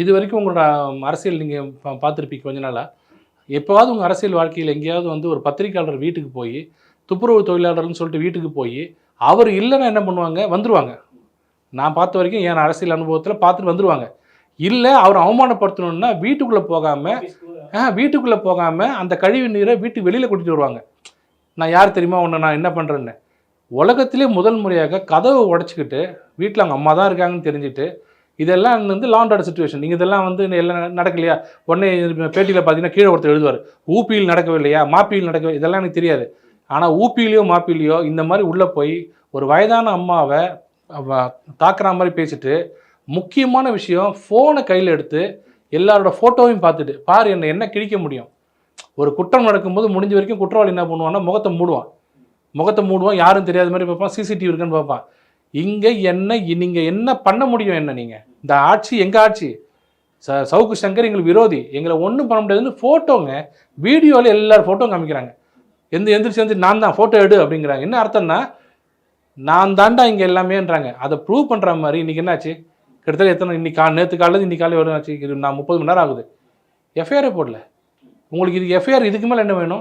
இது வரைக்கும் உங்களோட அரசியல் நீங்கள் பார்த்துருப்பீங்க கொஞ்ச நாளாக. எப்போவாவது உங்கள் அரசியல் வாழ்க்கையில் எங்கேயாவது வந்து ஒரு பத்திரிக்கையாளர் வீட்டுக்கு போய், துப்புரவு தொழிலாளர்னு சொல்லிட்டு வீட்டுக்கு போய், அவர் இல்லைன்னா என்ன பண்ணுவாங்க? வந்துருவாங்க. நான் பார்த்த வரைக்கும் என் அரசியல் அனுபவத்தில் பார்த்துட்டு வந்துருவாங்க. இல்லை அவர் அவமானப்படுத்தணும்னா வீட்டுக்குள்ளே போகாமல் அந்த கழிவு நீரை வீட்டுக்கு வெளியில் கொட்டிட்டு வருவாங்க. நான் யார் தெரியுமா உன்னை நான் என்ன பண்ணுறேன்னு. உலகத்திலே முதல் முறையாக கதவை உடச்சிக்கிட்டு வீட்டில் அவங்க அம்மா தான் இருக்காங்கன்னு தெரிஞ்சுட்டு, இதெல்லாம் வந்து லா அண்ட் ஆர்டர் சிச்சுவேஷன். நீங்கள் இதெல்லாம் வந்து எல்லாம் நடக்கலையா? உடனே பேட்டியில் பார்த்தீங்கன்னா கீழே ஒருத்தர் எழுதுவார், ஊபியில் நடக்கவில்லையா, மாப்பியில் நடக்கவே, இதெல்லாம் எனக்கு தெரியாது. ஆனால் ஊபியிலையோ மாப்பிலையோ இந்த மாதிரி உள்ளே போய் ஒரு வயதான அம்மாவை தாக்குற மாதிரி பேசிட்டு, முக்கியமான விஷயம் ஃபோனை கையில் எடுத்து எல்லாரோட ஃபோட்டோவையும் பார்த்துட்டு, பாரு என்ன கிழிக்க முடியும். ஒரு குற்றம் நடக்கும்போது முடிஞ்ச வரைக்கும் குற்றவாளி என்ன பண்ணுவான்னா முகத்தை மூடுவான், யாரும் தெரியாத மாதிரி பார்ப்பான், சிசிடிவி இருக்குன்னு பார்ப்பான். இங்கே நீங்கள் என்ன பண்ண முடியும்? என்ன நீங்கள் இந்த ஆட்சி எங்கள் ஆட்சி, சவுக்கு சங்கர் எங்களுக்கு விரோதி, எங்களை ஒன்றும் பண்ண முடியாதுன்னு ஃபோட்டோங்க, வீடியோவில் எல்லாரும் ஃபோட்டோ காமிக்கிறாங்க. எந்திரிச்சு நான் தான் ஃபோட்டோ எடு அப்படிங்கிறாங்க. என்ன அர்த்தம்னா நான் தாண்டா இங்கே எல்லாமேன்றாங்க. அதை ப்ரூவ் பண்ணுற மாதிரி இன்றைக்கி என்னாச்சு? கிட்டத்தட்ட எத்தனை நேற்று காலையில் இன்னைக்கு காலையில் வரும் ஆச்சு, நான் 30 மணி நேரம் ஆகுது. எஃப்ஐஆரே போடல. உங்களுக்கு இது எஃப்ஐஆர் இதுக்கு மேலே என்ன வேணும்?